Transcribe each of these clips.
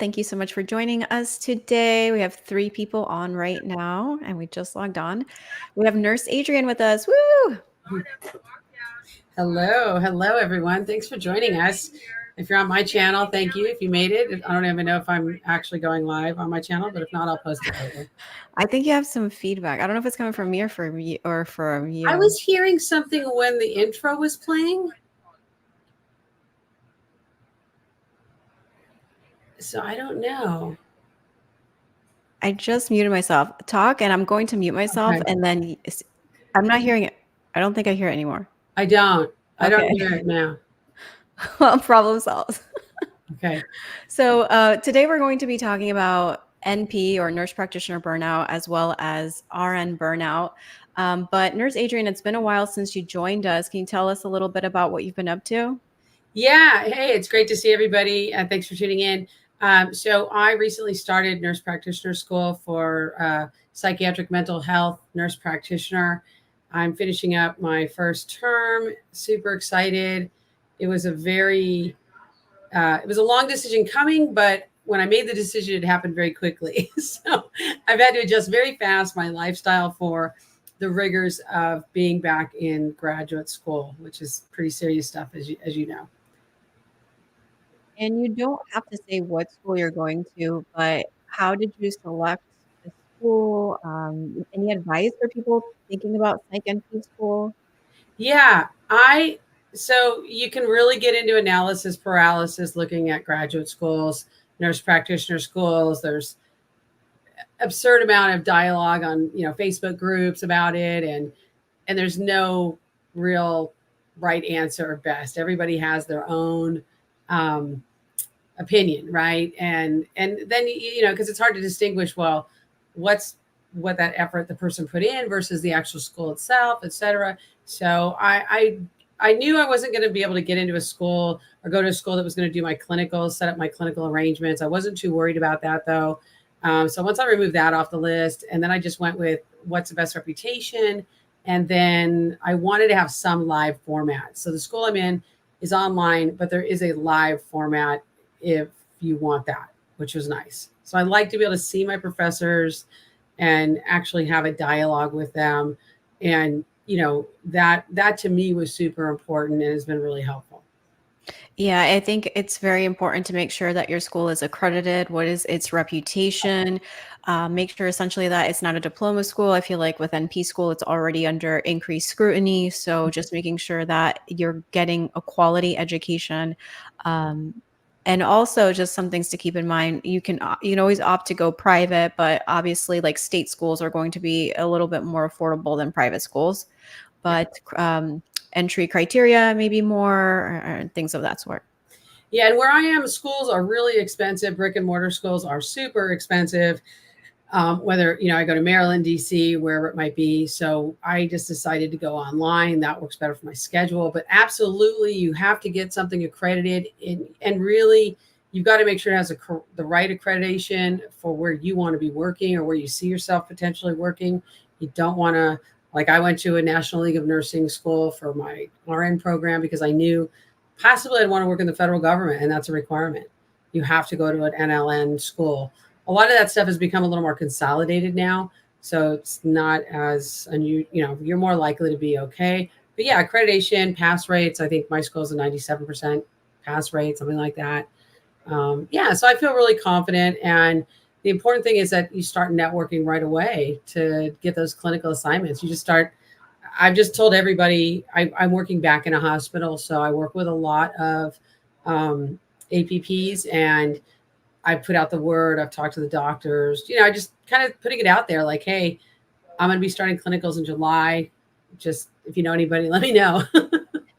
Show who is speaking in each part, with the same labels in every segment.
Speaker 1: Thank you so much for joining us today. We have 3 people on right now, and we just logged on. We have Nurse Adrienne with us. Woo!
Speaker 2: Hello, everyone. Thanks for joining us. If you're on my channel, thank you. If you made it, I don't even know if I'm actually going live on my channel, but if not, I'll post it later.
Speaker 1: I think you have some feedback. I don't know if it's coming from me or from you.
Speaker 2: I was hearing something when the intro was playing. So I don't know.
Speaker 1: I just muted myself. Talk, and I'm going to mute myself,
Speaker 2: Okay.
Speaker 1: and then I'm not hearing it. I don't think I hear it anymore.
Speaker 2: I don't
Speaker 1: Okay.
Speaker 2: hear it now.
Speaker 1: Well, problem solved.
Speaker 2: Okay.
Speaker 1: So today we're going to be talking about NP or nurse practitioner burnout as well as RN burnout. But Nurse Adrienne, it's been a while since you joined us. Can you tell us a little bit about what you've been up to?
Speaker 2: Yeah. Hey, it's great to see everybody. Thanks for tuning in. So I recently started nurse practitioner school for psychiatric mental health nurse practitioner. I'm finishing up my first term. Super excited. It was a long decision coming, but when I made the decision, it happened very quickly. So I've had to adjust very fast my lifestyle for the rigors of being back in graduate school, which is pretty serious stuff, as you know.
Speaker 1: And you don't have to say what school you're going to, but how did you select the school? Any advice for people thinking about psych NP school?
Speaker 2: Yeah, so you can really get into analysis paralysis looking at graduate schools, nurse practitioner schools. There's absurd amount of dialogue on, Facebook groups about it, and there's no real right answer or best. Everybody has their own opinion, right? And then because it's hard to distinguish, well, what that effort the person put in versus the actual school itself, etc. So I knew I wasn't going to be able to get into a school or go to a school that was going to do my clinicals, set up my clinical arrangements. I wasn't too worried about that, though. So once I removed that off the list, and then I just went with what's the best reputation, and then I wanted to have some live format. So the school I'm in is online, but there is a live format if you want that, which was nice. So I like to be able to see my professors and actually have a dialogue with them. And, that to me was super important and has been really helpful.
Speaker 1: Yeah, I think it's very important to make sure that your school is accredited. What is its reputation? Make sure essentially that it's not a diploma school. I feel like with NP school, it's already under increased scrutiny. So just making sure that you're getting a quality education. And also just some things to keep in mind. You can always opt to go private, but obviously like state schools are going to be a little bit more affordable than private schools. But entry criteria, maybe more, or things of that sort.
Speaker 2: Yeah, and where I am, schools are really expensive. Brick and mortar schools are super expensive. Whether I go to Maryland, DC, wherever it might be. So I just decided to go online. That works better for my schedule. But absolutely, you have to get something accredited, and really, you've got to make sure it has the right accreditation for where you want to be working or where you see yourself potentially working. You don't want to. Like I went to a National League of Nursing school for my RN program because I knew possibly I'd want to work in the federal government, and that's a requirement. You have to go to an NLN school. A lot of that stuff has become a little more consolidated now, so it's not as unusual. You're more likely to be okay. But yeah, accreditation, pass rates. I think my school's a 97% pass rate, something like that. Yeah, so I feel really confident, and the important thing is that you start networking right away to get those clinical assignments. You just start. I've just told everybody I'm working back in a hospital, so I work with a lot of APPs, and I put out the word. I've talked to the doctors. I just kind of putting it out there, like, hey, I'm going to be starting clinicals in July. Just if you know anybody, let me know.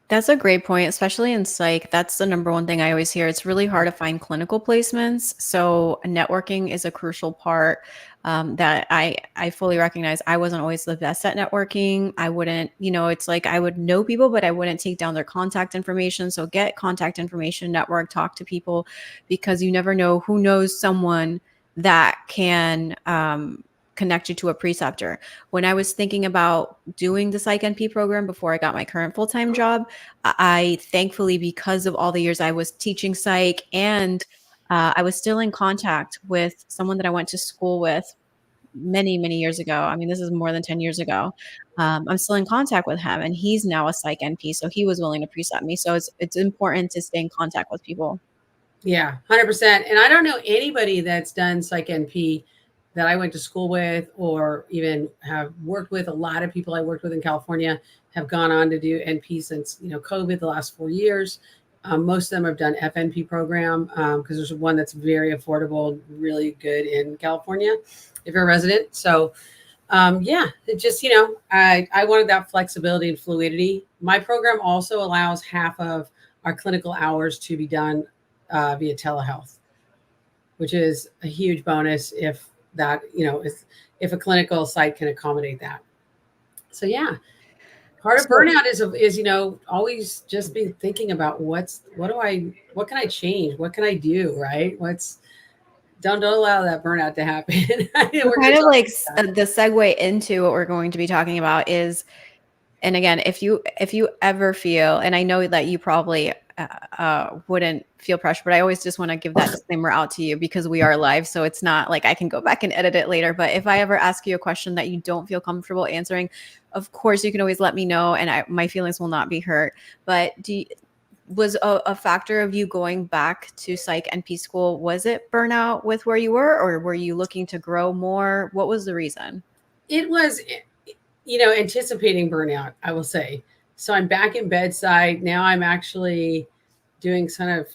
Speaker 1: That's a great point, especially in psych. That's the number one thing I always hear. It's really hard to find clinical placements. So networking is a crucial part that I fully recognize. I wasn't always the best at networking. I wouldn't, it's like I would know people, but I wouldn't take down their contact information. So get contact information, network, talk to people, because you never know who knows someone that can connect you to a preceptor. When I was thinking about doing the Psych NP program before I got my current full-time job, I thankfully, because of all the years I was teaching psych and I was still in contact with someone that I went to school with many, many years ago. I mean, this is more than 10 years ago. I'm still in contact with him, and he's now a psych NP, so he was willing to precept me. So it's important to stay in contact with people.
Speaker 2: Yeah, 100%. And I don't know anybody that's done psych NP that I went to school with or even have worked with. A lot of people I worked with in California have gone on to do NP since, COVID, the last 4 years. Most of them have done FNP program because there's one that's very affordable, really good in California if you're a resident. So yeah, it just, I wanted that flexibility and fluidity. My program also allows half of our clinical hours to be done via telehealth, which is a huge bonus if that, if a clinical site can accommodate that. So yeah, part of burnout is, always just be thinking about what can I change? What can I do? Right. Don't allow that burnout to happen.
Speaker 1: So kind of like the segue into what we're going to be talking about is, and again, if you ever feel, and I know that you probably wouldn't feel pressure, but I always just want to give that disclaimer out to you because we are live. So it's not like I can go back and edit it later. But if I ever ask you a question that you don't feel comfortable answering, of course, you can always let me know and my feelings will not be hurt. But was a factor of you going back to psych NP school, was it burnout with where you were, or were you looking to grow more? What was the reason?
Speaker 2: It was, anticipating burnout, I will say. So I'm back in bedside. Now I'm actually doing kind of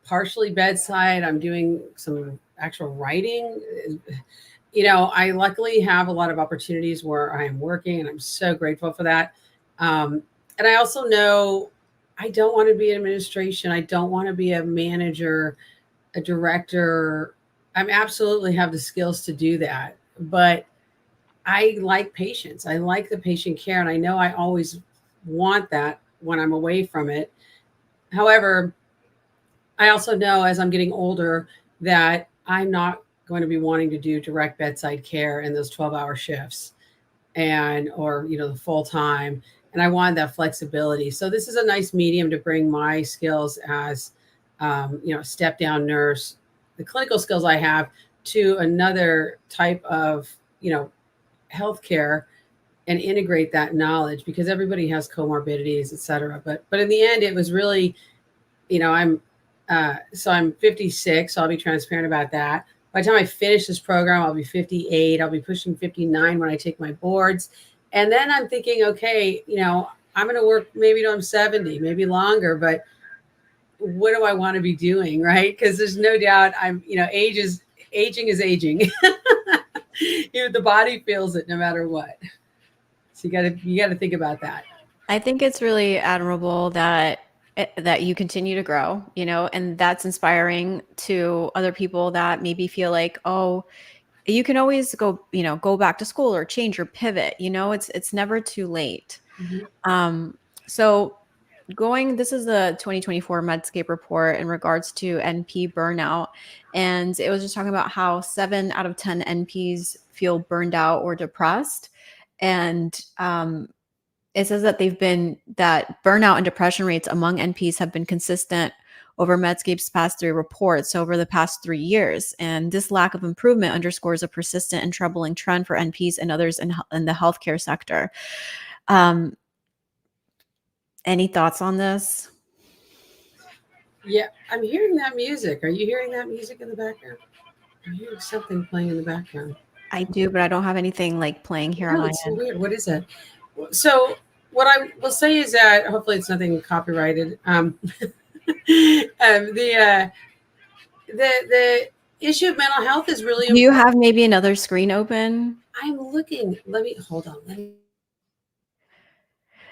Speaker 2: partially bedside. I'm doing some actual writing. I luckily have a lot of opportunities where I'm working, and I'm so grateful for that. And I also know I don't want to be in administration. I don't want to be a manager, a director. I absolutely have the skills to do that. But I like patients. I like the patient care. And I know I always want that when I'm away from it. However, I also know as I'm getting older that I'm not going to be wanting to do direct bedside care in those 12-hour shifts or the full time. And I wanted that flexibility. So this is a nice medium to bring my skills as, step down nurse, the clinical skills I have, to another type of, healthcare, and integrate that knowledge, because everybody has comorbidities, et cetera. But in the end, it was really, I'm 56, so I'll be transparent about that. By the time I finish this program, I'll be 58. I'll be pushing 59 when I take my boards. And then I'm thinking, okay, I'm going to work maybe till I'm 70, maybe longer, but what do I want to be doing? Right. Because there's no doubt aging is aging. The body feels it no matter what. So you gotta think about that.
Speaker 1: I think it's really admirable that you continue to grow, and that's inspiring to other people that maybe feel like, oh, you can always go back to school or change or pivot. It's never too late.
Speaker 2: Mm-hmm.
Speaker 1: So this is the 2024 Medscape report in regards to NP burnout. And it was just talking about how 7 out of 10 NPs feel burned out or depressed. And it says that that burnout and depression rates among NPs have been consistent over Medscape's past 3 reports, so over the past 3 years. And this lack of improvement underscores a persistent and troubling trend for NPs and others in the healthcare sector. Any thoughts on this?
Speaker 2: Yeah, I'm hearing that music. Are you hearing that music in the background? I'm hearing something playing in the background.
Speaker 1: I do, but I don't have anything like playing here on my
Speaker 2: It's so
Speaker 1: end.
Speaker 2: weird. What is that? So what I will say is that hopefully it's nothing copyrighted. The issue of mental health is really
Speaker 1: Do you have maybe another screen open?
Speaker 2: I'm looking. Hold on.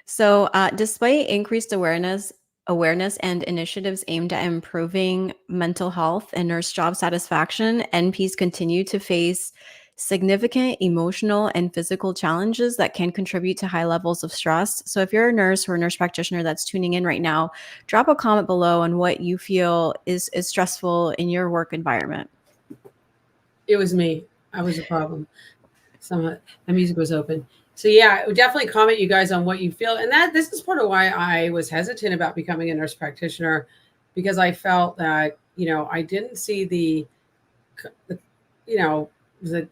Speaker 1: So, despite increased awareness and initiatives aimed at improving mental health and nurse job satisfaction, NPs continue to face significant emotional and physical challenges that can contribute to high levels of stress. So if you're a nurse or a nurse practitioner that's tuning in right now, drop a comment below on what you feel is stressful in your work environment.
Speaker 2: It was me. I was a problem. The music was open. So yeah, definitely comment, you guys, on what you feel. And this is part of why I was hesitant about becoming a nurse practitioner, because I felt that I didn't see the you know, the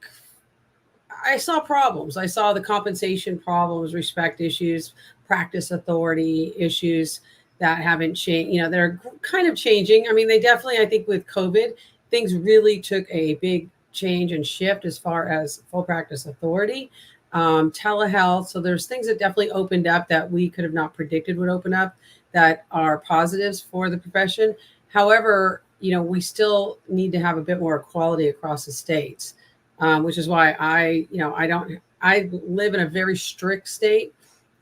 Speaker 2: I saw problems. I saw the compensation problems, respect issues, practice authority issues that haven't changed. They're kind of changing. I mean, they definitely, I think, with COVID, things really took a big change and shift as far as full practice authority, telehealth. So there's things that definitely opened up that we could have not predicted would open up that are positives for the profession. However, we still need to have a bit more equality across the states, which is why I live in a very strict state.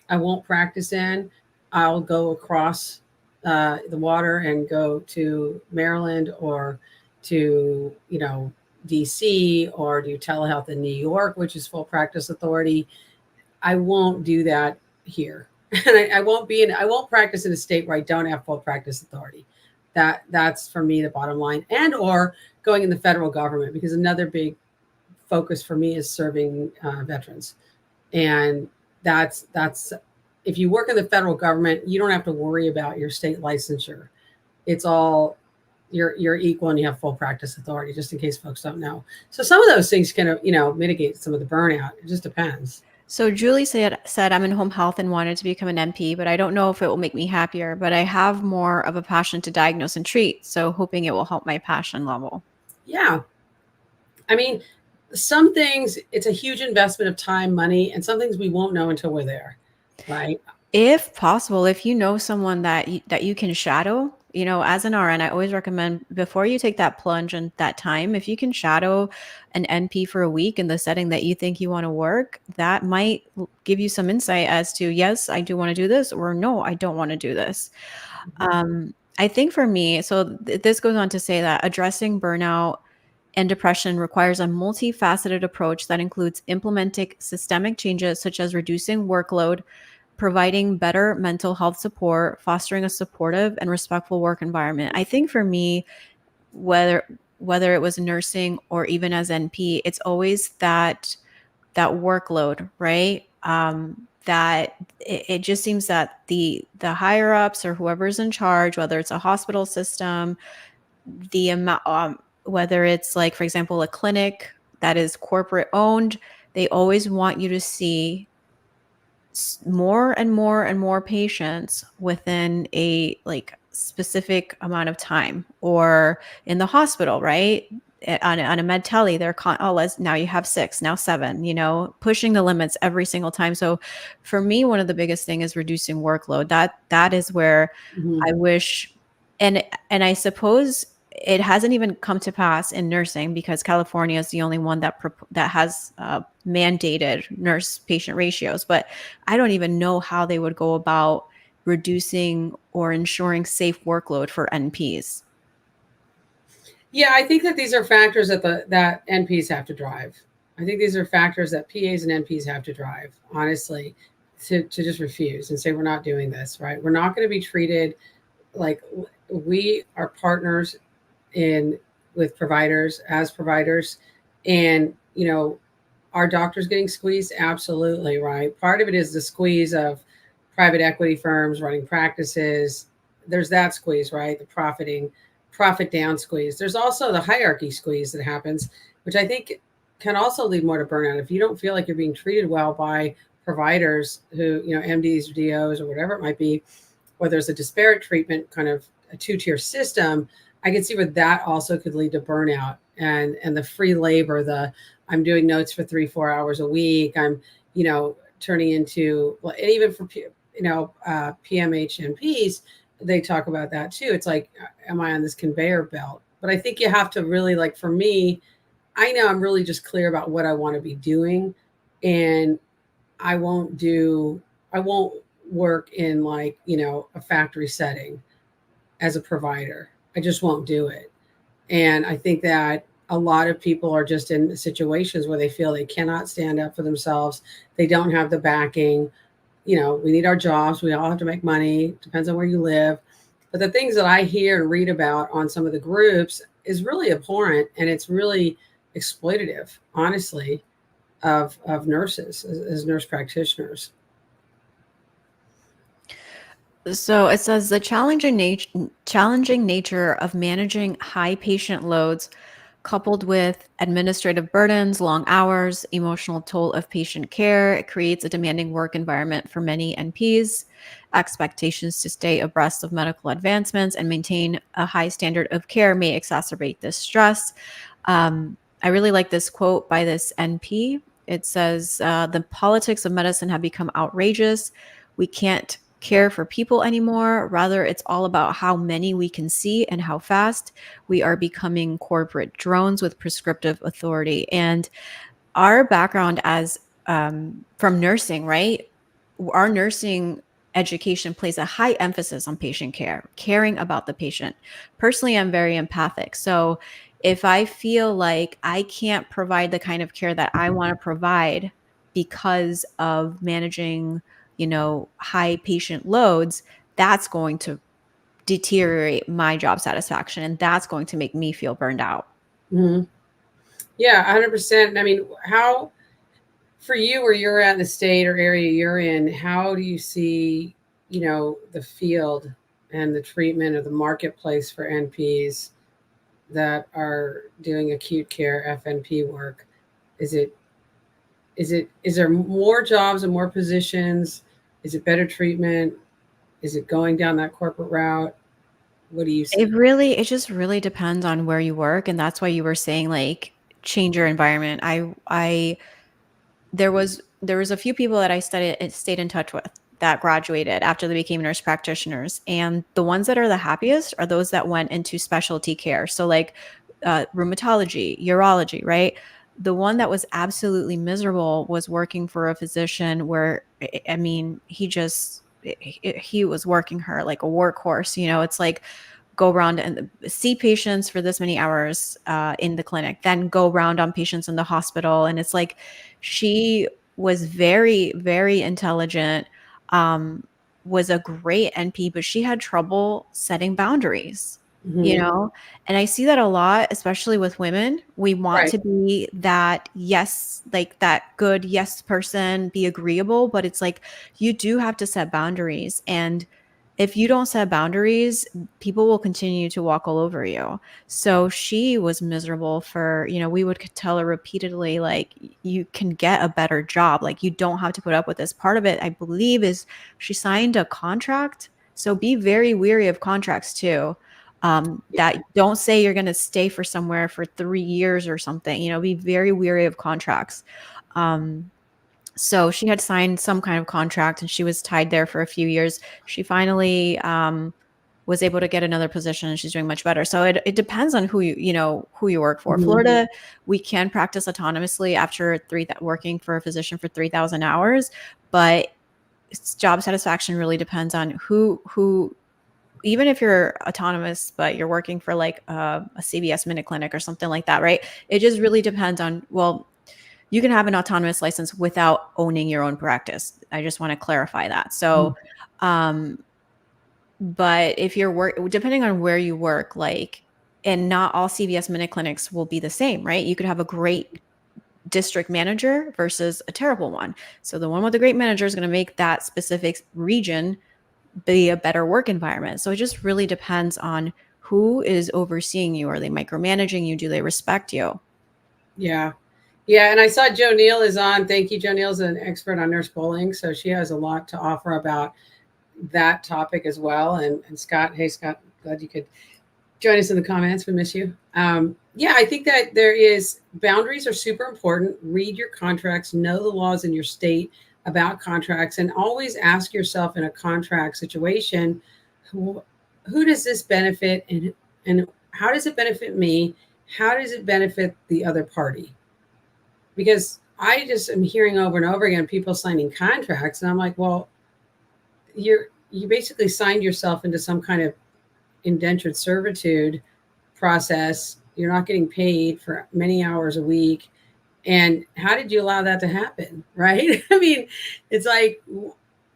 Speaker 2: I won't practice in. I'll go across the water and go to Maryland or to, DC, or do telehealth in New York, which is full practice authority. I won't do that here. And I won't practice in a state where I don't have full practice authority. That's for me the bottom line. And or going in the federal government, because another big focus for me is serving veterans. And that's if you work in the federal government, you don't have to worry about your state licensure. It's all you're equal and you have full practice authority, just in case folks don't know. So some of those things can mitigate some of the burnout. It just depends.
Speaker 1: So Julie said I'm in home health and wanted to become an NP, but I don't know if it will make me happier, but I have more of a passion to diagnose and treat, so hoping it will help my passion level.
Speaker 2: Yeah. I mean, some things, it's a huge investment of time, money, and some things we won't know until we're there, right?
Speaker 1: If possible, if you know someone that you can shadow, as an RN, I always recommend before you take that plunge and that time, if you can shadow an NP for a week in the setting that you think you want to work, that might give you some insight as to, yes, I do want to do this, or no, I don't want to do this. I think for me, so this goes on to say that addressing burnout and depression requires a multifaceted approach that includes implementing systemic changes such as reducing workload, providing better mental health support, fostering a supportive and respectful work environment. I think for me, whether it was nursing or even as NP, it's always that workload, right? That it just seems that the higher ups or whoever's in charge, whether it's a hospital system, the amount, whether it's like, for example, a clinic that is corporate owned, they always want you to see more and more and more patients within a like specific amount of time, or in the hospital, right? On a med tele, they're now you have 6, now 7, pushing the limits every single time. So for me, one of the biggest thing is reducing workload. That is where I wish, and I suppose it hasn't even come to pass in nursing, because California is the only one that has mandated nurse patient ratios. But I don't even know how they would go about reducing or ensuring safe workload for NPs.
Speaker 2: Yeah, I think that these are factors that NPs have to drive. I think these are factors that PAs and NPs have to drive, honestly, to just refuse and say, we're not doing this, right? We're not going to be treated like we are partners with providers as providers. And, our doctors getting squeezed? Absolutely, right? Part of it is the squeeze of private equity firms running practices. There's that squeeze, right? The profit down squeeze. There's also the hierarchy squeeze that happens, which I think can also lead more to burnout. If you don't feel like you're being treated well by providers who, MDs or DOs or whatever it might be, or there's a disparate treatment, kind of a two-tier system, I can see where that also could lead to burnout and the free labor, I'm doing notes for 3-4 hours a week. I'm, turning into, and even for, PMHMPs, they talk about that too. It's like, am I on this conveyor belt? But I think you have to really, like, for me, I know I'm really just clear about what I want to be doing. And I won't work in a factory setting as a provider. I just won't do it. And I think that a lot of people are just in situations where they feel they cannot stand up for themselves. They don't have the backing. We need our jobs. We all have to make money. Depends on where you live. But the things that I hear and read about on some of the groups is really abhorrent, and it's really exploitative, honestly, of nurses as nurse practitioners.
Speaker 1: So it says the challenging nature of managing high patient loads coupled with administrative burdens, long hours, emotional toll of patient care, it creates a demanding work environment for many NPs. Expectations to stay abreast of medical advancements and maintain a high standard of care may exacerbate this stress. I really like this quote by this NP. It says, the politics of medicine have become outrageous. We can't care for people anymore. Rather, it's all about how many we can see and how fast. We are becoming corporate drones with prescriptive authority. And our background as from nursing, right? Our nursing education plays a high emphasis on patient care, caring about the patient. Personally, I'm very empathic. So if I feel like I can't provide the kind of care that I want to provide because of managing, high patient loads, that's going to deteriorate my job satisfaction and that's going to make me feel burned out.
Speaker 2: Mhm. Yeah, 100%. I mean, how for you where you're at in the state or area you're in, how do you see, the field and the treatment of the marketplace for NPs that are doing acute care FNP work? Is it is there more jobs and more positions? Is it better treatment? Is it going down that corporate route? What do you see?
Speaker 1: It just really depends on where you work, and that's why you were saying, like, change your environment. There was a few people that I stayed in touch with that graduated after they became nurse practitioners, and the ones that are the happiest are those that went into specialty care. So, like, rheumatology, urology, right? The one that was absolutely miserable was working for a physician where, I mean, he was working her like a workhorse. It's like go around and see patients for this many hours in the clinic, then go around on patients in the hospital. And it's like she was very, very intelligent, um, was a great NP, but she had trouble setting boundaries, you
Speaker 2: Hmm.
Speaker 1: know? And I see that a lot, especially with women. We want
Speaker 2: Right.
Speaker 1: to be that yes, like that good yes person, be agreeable, but it's like you do have to set boundaries. And if you don't set boundaries, people will continue to walk all over you. So she was miserable for, we would tell her repeatedly, like, you can get a better job. Like, you don't have to put up with this. Part of it, I believe, is she signed a contract. So be very weary of contracts too.
Speaker 2: Yeah.
Speaker 1: That don't say you're going to stay for somewhere for 3 years or something, be very weary of contracts. Um, so she had signed some kind of contract and she was tied there for a few years. She finally was able to get another position and she's doing much better. So it depends on who you work for.
Speaker 2: Hmm.
Speaker 1: Florida, we can practice autonomously after working for a physician for 3,000 hours, but job satisfaction really depends on who even if you're autonomous, but you're working for like a CVS Minute Clinic or something like that, right? It just really depends on, well, you can have an autonomous license without owning your own practice. I just want to clarify that. So, um, but if you're depending on where you work, like, and not all CVS Minute clinics will be the same, right? You could have a great district manager versus a terrible one. So the one with the great manager is going to make that specific region be a better work environment. So it just really depends on who is overseeing you. Are they micromanaging you? Do they respect you?
Speaker 2: Yeah. Yeah. And I saw Joe Neal is on. Thank you. Joe Neal's an expert on nurse bullying. So she has a lot to offer about that topic as well. And Scott, hey, Scott, glad you could join us in the comments. We miss you. Yeah, I think that there is boundaries are super important. Read your contracts, know the laws in your state about contracts, and always ask yourself in a contract situation, who does this benefit and how does it benefit me? How does it benefit the other party? Because I just am hearing over and over again people signing contracts, and I'm like, well, you basically signed yourself into some kind of indentured servitude process. You're not getting paid for many hours a week. And how did you allow that to happen? Right. I mean, it's like,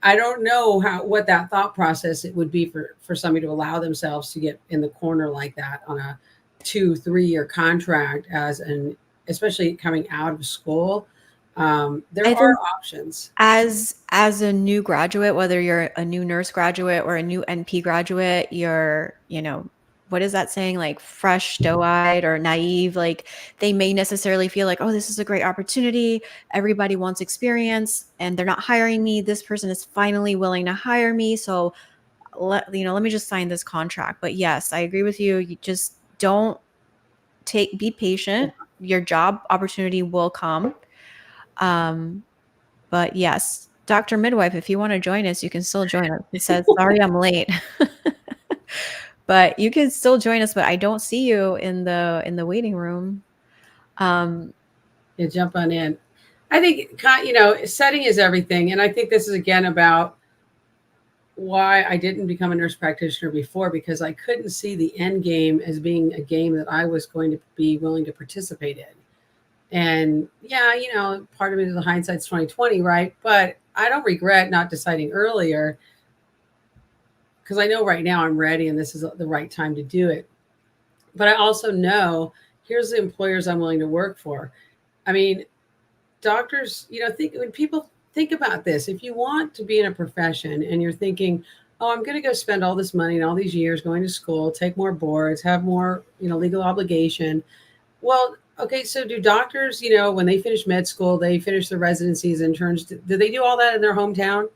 Speaker 2: I don't know what that thought process it would be for somebody to allow themselves to get in the corner like that on a 2-3 year contract especially coming out of school. There
Speaker 1: I
Speaker 2: are
Speaker 1: think
Speaker 2: options.
Speaker 1: as a new graduate, whether you're a new nurse graduate or a new NP graduate, you're, what is that saying? Like fresh, doe-eyed or naive. Like they may necessarily feel like, oh, this is a great opportunity. Everybody wants experience and they're not hiring me. This person is finally willing to hire me. So let me just sign this contract. But yes, I agree with you. You just don't be patient. Your job opportunity will come. Um, but yes, Dr. Midwife, if you want to join us, you can still join us. It says, sorry, I'm late. But you can still join us, but I don't see you in the waiting room.
Speaker 2: You jump on in. I think, setting is everything. And I think this is again about why I didn't become a nurse practitioner before, because I couldn't see the end game as being a game that I was going to be willing to participate in. And yeah, part of it is the hindsight's 2020, right? But I don't regret not deciding earlier, because I know right now I'm ready and this is the right time to do it. But I also know here's the employers I'm willing to work for. I mean, doctors, when people think about this, if you want to be in a profession and you're thinking, oh, I'm going to go spend all this money and all these years going to school, take more boards, have more, legal obligation. Well, okay, so do doctors, when they finish med school, they finish their residencies, interns, do they do all that in their hometown?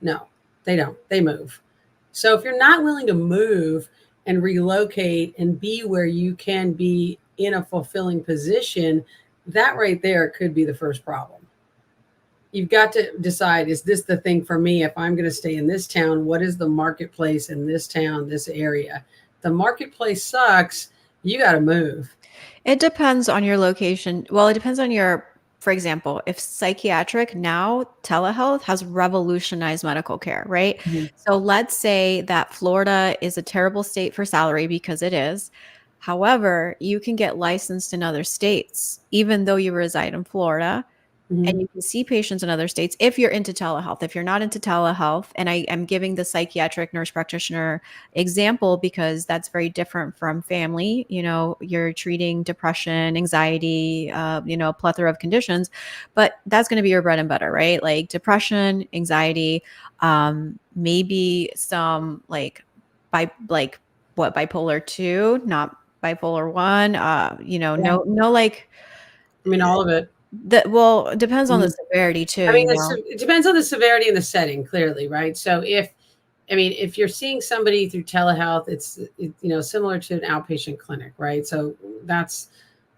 Speaker 2: No, they don't. They move. So if you're not willing to move and relocate and be where you can be in a fulfilling position, that right there could be the first problem. You've got to decide, is this the thing for me? If I'm going to stay in this town, what is the marketplace in this town, this area? The marketplace sucks. You got to move.
Speaker 1: It depends on your location. Well, it depends on for example, if psychiatric, now telehealth has revolutionized medical care, right?
Speaker 2: Mhm.
Speaker 1: So let's say that Florida is a terrible state for salary, because it is. However, you can get licensed in other states, even though you reside in Florida. And
Speaker 2: Mhm.
Speaker 1: you can see patients in other states if you're into telehealth. If you're not into telehealth, and I am giving the psychiatric nurse practitioner example because that's very different from family. You're treating depression, anxiety, a plethora of conditions, but that's going to be your bread and butter, right? Like depression, anxiety, maybe some like what, bipolar 2, not bipolar 1,
Speaker 2: Yeah.
Speaker 1: no, like
Speaker 2: I mean, all of it.
Speaker 1: well, it depends on the
Speaker 2: Mhm.
Speaker 1: severity too,
Speaker 2: I mean, it depends on the severity and the setting, clearly, right? So if you're seeing somebody through telehealth, it's similar to an outpatient clinic, right? So that's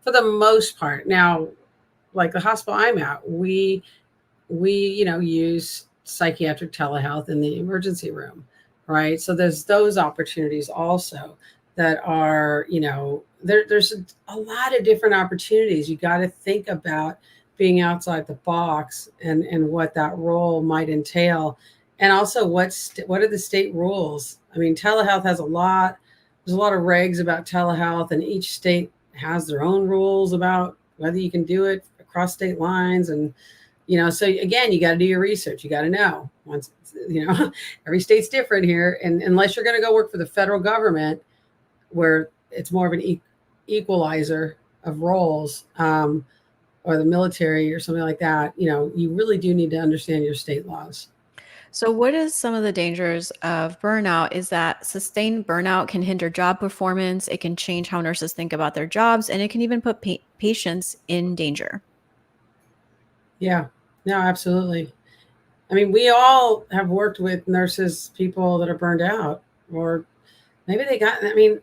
Speaker 2: for the most part. Now, like the hospital I'm at, we use psychiatric telehealth in the emergency room, right? So there's those opportunities also that are, there's a lot of different opportunities. You got to think about being outside the box and what that role might entail, and also what are the state rules. I mean, telehealth has there's a lot of regs about telehealth, and each state has their own rules about whether you can do it across state lines. And so again, you got to do your research. You got to know once, every state's different here. And unless you're going to go work for the federal government, where it's more of an equalizer of roles, or the military or something like that, you really do need to understand your state laws.
Speaker 1: So what is some of the dangers of burnout is that sustained burnout can hinder job performance, it can change how nurses think about their jobs, and it can even put patients in danger.
Speaker 2: Yeah, no, absolutely. I mean, we all have worked with nurses, people that are burned out, or maybe I mean,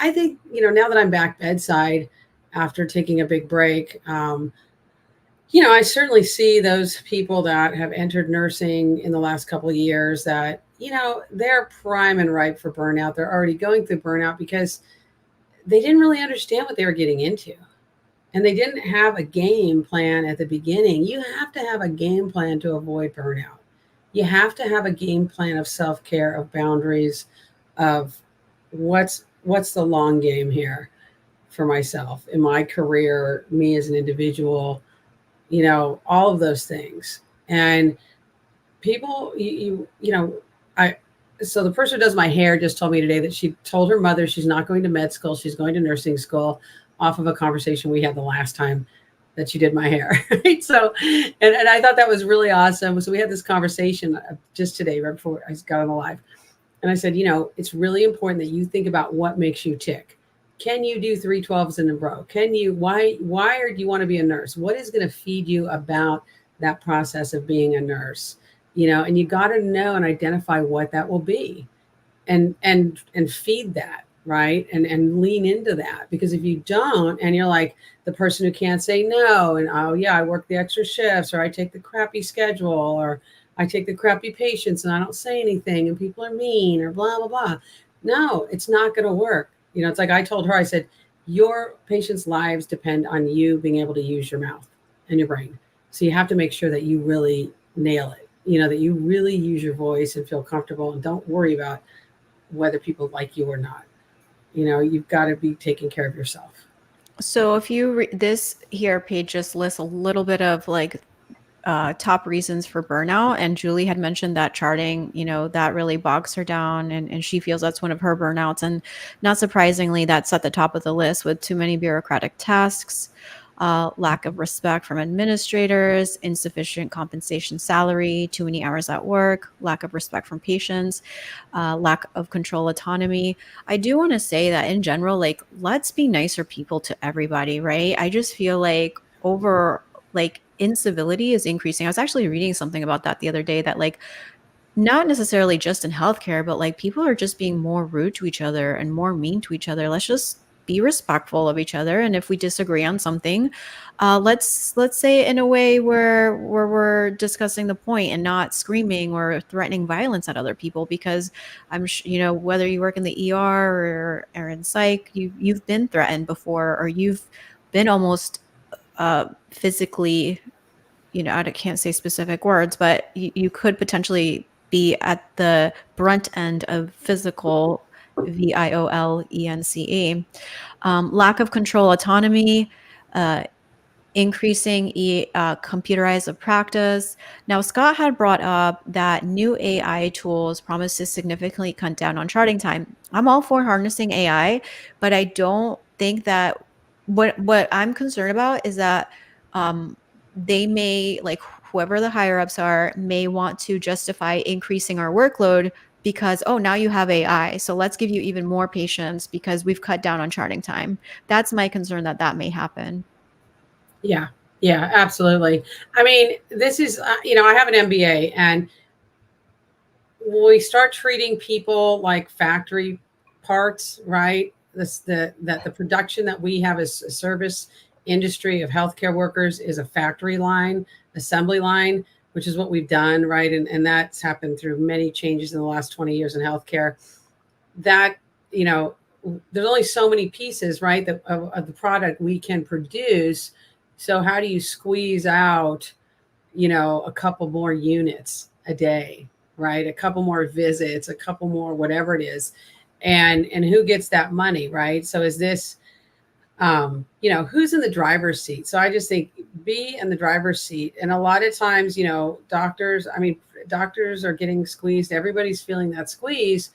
Speaker 2: I think, now that I'm back bedside after taking a big break, I certainly see those people that have entered nursing in the last couple of years that, they're prime and ripe for burnout. They're already going through burnout because they didn't really understand what they were getting into. And they didn't have a game plan at the beginning. You have to have a game plan to avoid burnout. You have to have a game plan of self-care, of boundaries, of what's the long game here for myself in my career, me as an individual, all of those things. And people, I, so the person who does my hair just told me today that she told her mother she's not going to med school, she's going to nursing school, off of a conversation we had the last time that you did my hair. Right. So, and I thought that was really awesome. So we had this conversation just today, right before I got on the live. And I said, it's really important that you think about what makes you tick. Can you do 312s in a row? Can you, why do you want to be a nurse? What is going to feed you about that process of being a nurse? And you got to know and identify what that will be and feed that, right? And lean into that, because if you don't, and you're like the person who can't say no, and oh yeah, I work the extra shifts, or I take the crappy schedule, or I take the crappy patients and I don't say anything and people are mean, or blah blah blah. No, it's not going to work. It's like I told her, I said, your patients' lives depend on you being able to use your mouth and your brain. So you have to make sure that you really nail it, that you really use your voice and feel comfortable, and don't worry about whether people like you or not. You've got to be taking care of yourself.
Speaker 1: So if you this here page just lists a little bit of like top reasons for burnout, and Julie had mentioned that charting, that really bogs her down, and she feels that's one of her burnouts. And not surprisingly, that's at the top of the list, with too many bureaucratic tasks, lack of respect from administrators, insufficient compensation salary, too many hours at work, lack of respect from patients, lack of control autonomy. I do want to say that in general, like, let's be nicer people to everybody, right? I just feel like incivility is increasing. I was actually reading something about that the other day, that like, not necessarily just in healthcare, but like people are just being more rude to each other and more mean to each other. Let's just be respectful of each other. And if we disagree on something, let's say it in a way where we're discussing the point and not screaming or threatening violence at other people. Because I'm whether you work in the ER or in psych, you've been threatened before, or you've been almost physically, I can't say specific words, but you could potentially be at the brunt end of physical violence. Lack of control autonomy, uh, increasing computerized of practice. Now, Scott had brought up that new AI tools promise to significantly cut down on charting time. I'm all for harnessing AI, but I don't think that what I'm concerned about is that they may, like, whoever the higher ups are, may want to justify increasing our workload because, oh, now you have AI, so let's give you even more patients because we've cut down on charting time. That's my concern, that may happen.
Speaker 2: Yeah, yeah, absolutely. I mean, this is, I have an MBA, and when we start treating people like factory parts, right? The production that we have as a service industry of healthcare workers is a factory line, assembly line, which is what we've done, right? And that's happened through many changes in the last 20 years in healthcare. That, there's only so many pieces, right, of the product we can produce. So how do you squeeze out, a couple more units a day, right? A couple more visits, a couple more, whatever it is. And who gets that money, right? So is this, who's in the driver's seat? So I just think be in the driver's seat. And a lot of times, doctors are getting squeezed. Everybody's feeling that squeeze.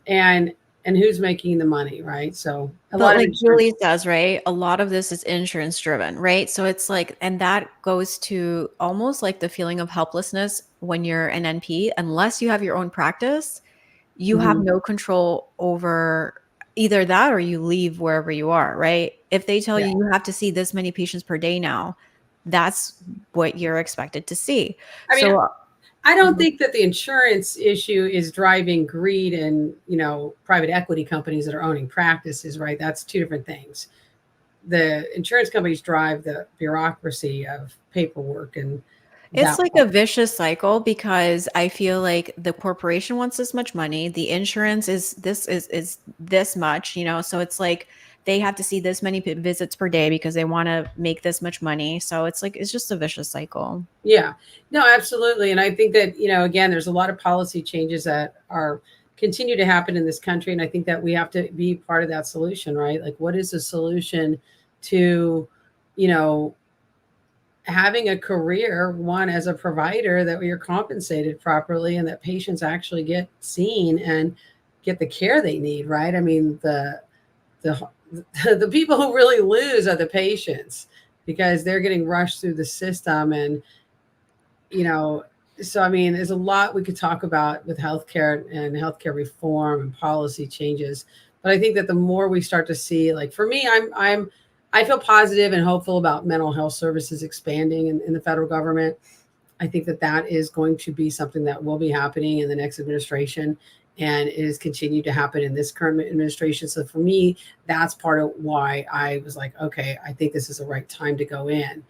Speaker 2: And who's making the money, right? So a lot of
Speaker 1: like Julie says, right, a lot of this is insurance driven, right? So it's like, and that goes to almost like the feeling of helplessness when you're an NP. Unless you have your own practice, you have no control over either that, or you leave wherever you are, right? If they tell you you have to see this many patients per day now, that's what you're expected to see.
Speaker 2: I mean, I don't think that the insurance issue is driving greed and, private equity companies that are owning practices, right? That's two different things. The insurance companies drive the bureaucracy of paperwork, and
Speaker 1: it's like a vicious cycle, because I feel like the corporation wants this much money, the insurance is this much, so it's like they have to see this many visits per day because they want to make this much money. So it's like, it's just a vicious cycle.
Speaker 2: Yeah, no, absolutely. And I think that, again, there's a lot of policy changes that are continue to happen in this country. And I think that we have to be part of that solution, right? Like, what is the solution to, having a career, one, as a provider, that you're compensated properly and that patients actually get seen and get the care they need, right? I mean, the people who really lose are the patients. because they're getting rushed through the system. And, you know, so I mean, there's a lot we could talk about with healthcare and healthcare reform and policy changes. But I think that the more we start to see, like for me, I feel positive and hopeful about mental health services expanding in the federal government. I think that that is going to be something that will be happening in the next administration, and it has continued to happen in this current administration. So for me, that's part of why I was like, okay, I think this is the right time to go in.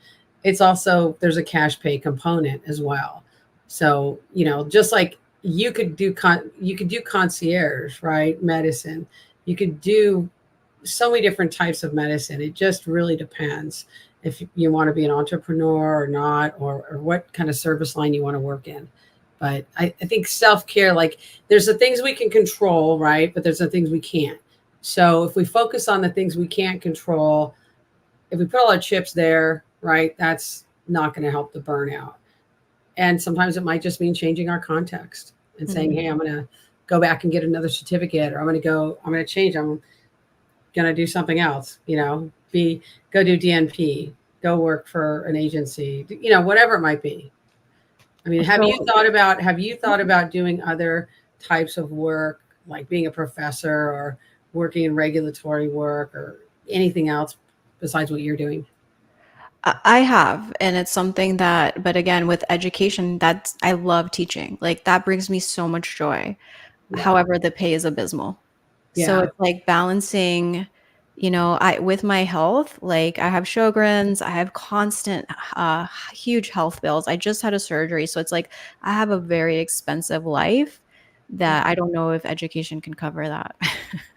Speaker 2: It's also, there's a cash pay component as well. So, just like you could do concierge, right? Medicine. You could do so many different types of medicine. It just really depends if you want to be an entrepreneur or not, or what kind of service line you want to work in. But I think self-care, like there's the things we can control, right? But there's the things we can't. So if we focus on the things we can't control, if we put all our chips there, right, that's not going to help the burnout. And sometimes it might just mean changing our context and saying, hey, I'm going to go back and get another certificate, or I'm going to change. I'm going to do something else, go do DNP, go work for an agency, whatever it might be. I mean, have you thought about doing other types of work, like being a professor or working in regulatory work or anything else besides what you're doing?
Speaker 1: I have, and it's something that, but again, with education, I love teaching. Like that brings me so much joy.
Speaker 2: Yeah.
Speaker 1: However, the pay is abysmal. So
Speaker 2: Yeah.
Speaker 1: it's like balancing, I with my health, like I have Sjogren's, I have constant huge health bills. I just had a surgery, so it's like I have a very expensive life that I don't know if education can cover that.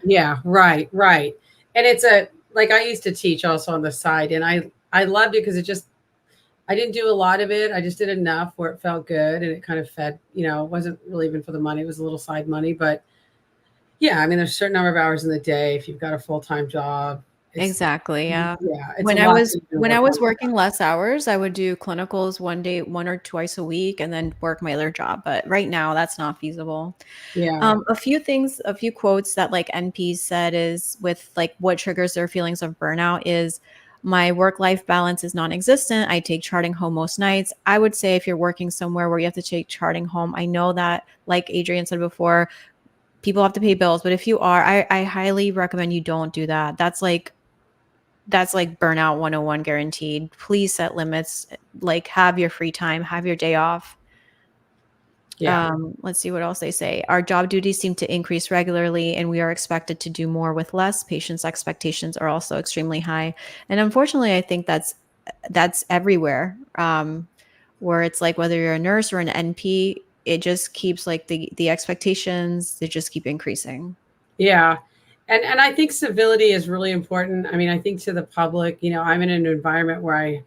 Speaker 2: Yeah. Right. Right. And it's like I used to teach also on the side, and I loved it because I didn't do a lot of it. I just did enough where it felt good and it kind of fed, it wasn't really even for the money. It was a little side money, but yeah, I mean, there's a certain number of hours in the day. If you've got a full-time job,
Speaker 1: Exactly, yeah.
Speaker 2: it's a lot to
Speaker 1: When I
Speaker 2: work
Speaker 1: was
Speaker 2: on.
Speaker 1: working less hours, I would do clinicals one day, one or twice a week, and then work my other job. But right now, that's not feasible.
Speaker 2: Yeah.
Speaker 1: A few quotes that like NPs said is with like what triggers their feelings of burnout is my work-life balance is non-existent. I take charting home most nights. I would say if you're working somewhere where you have to take charting home, I know that, like Adrian said before, people have to pay bills, but if you are, I highly recommend you don't do that. That's like burnout 101 guaranteed. Please set limits, like have your free time, have your day off.
Speaker 2: Yeah.
Speaker 1: Let's see what else they say. Our job duties seem to increase regularly, and we are expected to do more with less. Patients' expectations are also extremely high, and unfortunately, I think that's everywhere. Where it's like whether you're a nurse or an NP, it just keeps like the expectations, they just keep increasing.
Speaker 2: Yeah. And I think civility is really important. I mean, I think to the public, I'm in an environment where I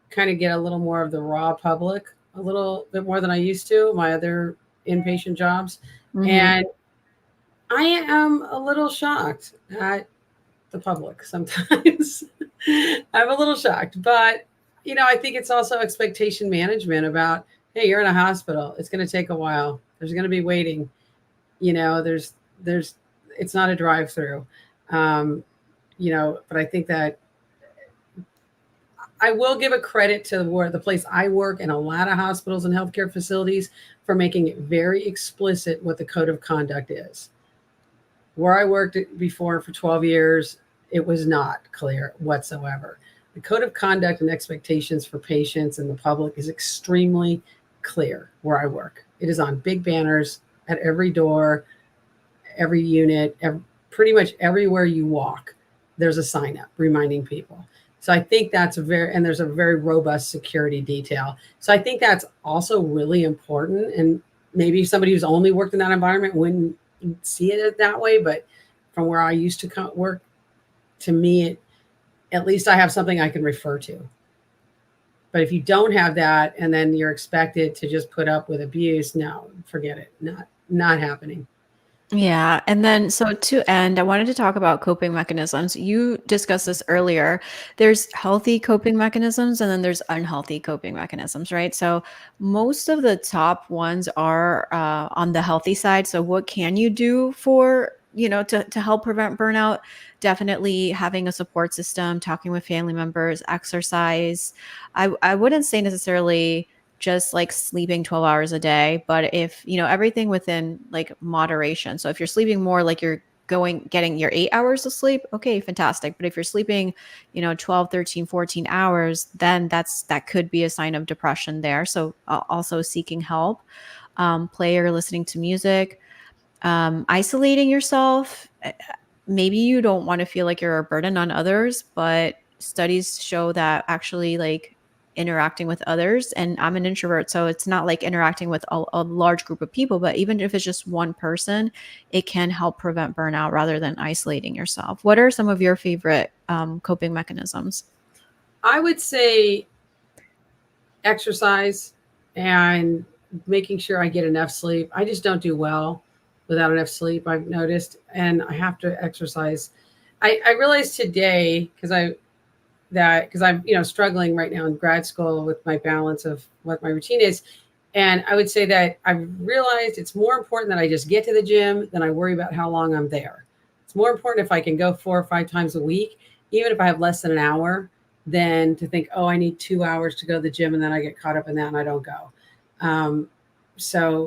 Speaker 2: kind of get a little more of the raw public, a little bit more than I used to my other inpatient jobs.
Speaker 1: Mhm.
Speaker 2: And I am a little shocked at the public sometimes. I'm a little shocked, but I think it's also expectation management about, hey, you're in a hospital. It's going to take a while. There's going to be waiting. There's it's not a drive through. But I think that I will give a credit to the place I work and a lot of hospitals and healthcare facilities for making it very explicit what the code of conduct is. Where I worked before for 12 years, it was not clear whatsoever. The code of conduct and expectations for patients and the public is extremely clear where I work. It is on big banners at every door, every unit, pretty much everywhere you walk, there's a sign up reminding people. So I think and there's a very robust security detail. So I think that's also really important. And maybe somebody who's only worked in that environment wouldn't see it that way. But from where I used to work, to me, at least I have something I can refer to. But if you don't have that, and then you're expected to just put up with abuse, no, forget it. Not happening.
Speaker 1: Yeah. And then, so to end, I wanted to talk about coping mechanisms. You discussed this earlier. There's healthy coping mechanisms and then there's unhealthy coping mechanisms, right? So, most of the top ones are on the healthy side. So, what can you do for to help prevent burnout, definitely having a support system, talking with family members, exercise. I wouldn't say necessarily just like sleeping 12 hours a day, but if, everything within like moderation. So if you're sleeping more, like you're getting your 8 hours of sleep, okay, fantastic. But if you're sleeping, 12, 13, 14 hours, then that could be a sign of depression there. So also seeking help, play or listening to music, isolating yourself. Maybe you don't want to feel like you're a burden on others, but studies show that actually like interacting with others, and I'm an introvert, so it's not like interacting with a large group of people, but even if it's just one person, it can help prevent burnout rather than isolating yourself. What are some of your favorite coping mechanisms?
Speaker 2: I would say exercise and making sure I get enough sleep. I just don't do well without enough sleep, I've noticed, and I have to exercise. I realized today because I'm struggling right now in grad school with my balance of what my routine is. And I would say that I've realized it's more important that I just get to the gym than I worry about how long I'm there. It's more important if I can go 4 or 5 times a week, even if I have less than an hour, than to think, oh, I need 2 hours to go to the gym and then I get caught up in that and I don't go. Um,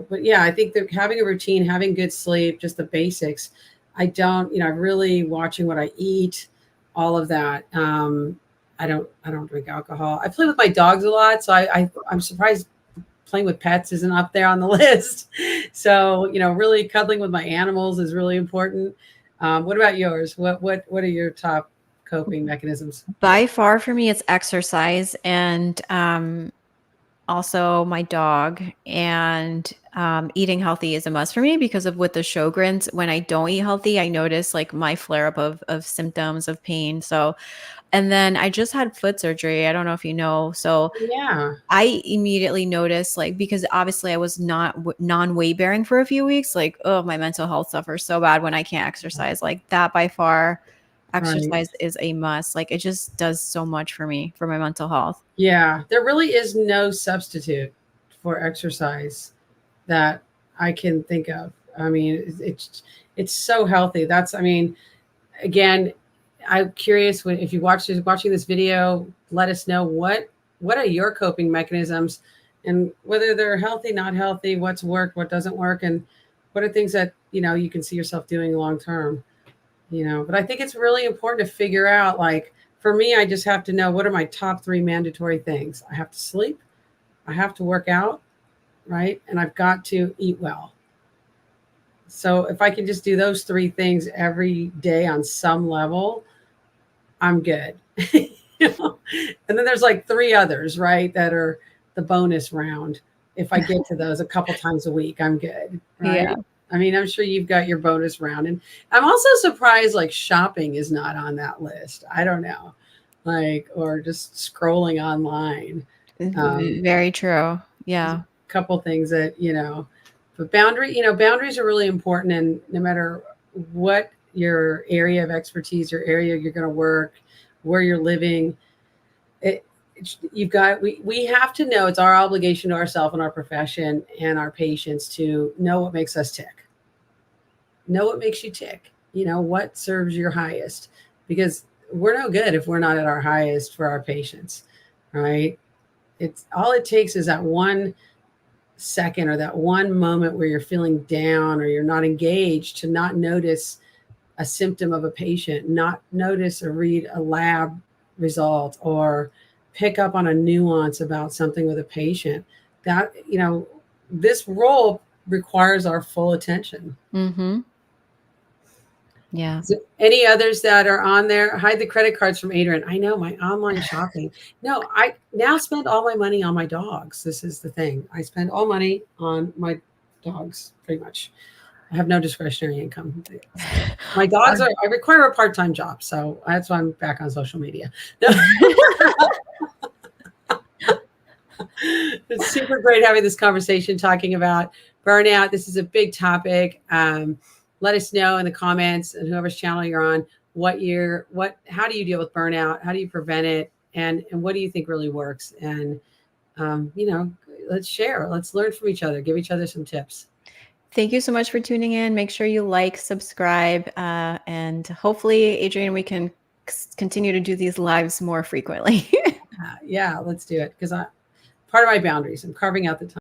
Speaker 2: but yeah, I think that having a routine, having good sleep, just the basics. I don't, really watching what I eat, all of that. I don't drink alcohol. I play with my dogs a lot, so I'm surprised playing with pets isn't up there on the list. So, really cuddling with my animals is really important. What about yours? What are your top coping mechanisms?
Speaker 1: By far for me, it's exercise and also my dog, and eating healthy is a must for me because of with the Sjogren's. When I don't eat healthy, I notice like my flare up of symptoms of pain. So, and then I just had foot surgery. I don't know if you know. So
Speaker 2: Yeah,
Speaker 1: I immediately noticed, like, because obviously I was not non weight bearing for a few weeks, like, oh, my mental health suffers so bad when I can't exercise. Like, that by far,
Speaker 2: right.
Speaker 1: exercise is a must. Like, it just does so much for me, for my mental health.
Speaker 2: Yeah, there really is no substitute for exercise that I can think of. I mean, it's so healthy. I mean, again, I'm curious if you watching this video, let us know what are your coping mechanisms and whether they're healthy, not healthy, what's worked, what doesn't work, and what are things that you can see yourself doing long term. But I think it's really important to figure out, like, for me, I just have to know what are my top three mandatory things. I have to sleep, I have to work out, right? And I've got to eat well. So if I can just do those three things every day on some level, I'm good. And then there's like three others, right? That are the bonus round. If I get to those a couple times a week, I'm good,
Speaker 1: Yeah.
Speaker 2: right? I mean, I'm sure you've got your bonus round. And I'm also surprised like shopping is not on that list. I don't know. Like, or just scrolling online.
Speaker 1: Very true.
Speaker 2: There's a
Speaker 1: Yeah.
Speaker 2: couple things but boundaries are really important. And no matter what your area of expertise, your area you're going to work, where you're living, it, we have to know it's our obligation to ourselves and our profession and our patients to know what makes us tick. Know what makes you tick. What serves your highest, because we're no good if we're not at our highest for our patients, right? It's all it takes is that 1 second or that one moment where you're feeling down or you're not engaged to not notice a symptom of a patient, not notice or read a lab result or pick up on a nuance about something with a patient. That, this role requires our full attention.
Speaker 1: Mm-hmm. Yeah.
Speaker 2: Any others that are on there? Hide the credit cards from Adrian. I know, my online shopping. No, I now spend all my money on my dogs. This is the thing. I spend all money on my dogs, pretty much. I have no discretionary income. My dogs I require a part-time job. So that's why I'm back on social media. It's super great having this conversation, talking about burnout. This is a big topic. Let us know in the comments and whoever's channel you're on, how do you deal with burnout? How do you prevent it? And what do you think really works? And, let's share, let's learn from each other, give each other some tips.
Speaker 1: Thank you so much for tuning in. Make sure you like, subscribe, and hopefully, Adrian, we can continue to do these lives more frequently.
Speaker 2: Yeah, let's do it, because part of my boundaries, I'm carving out the time.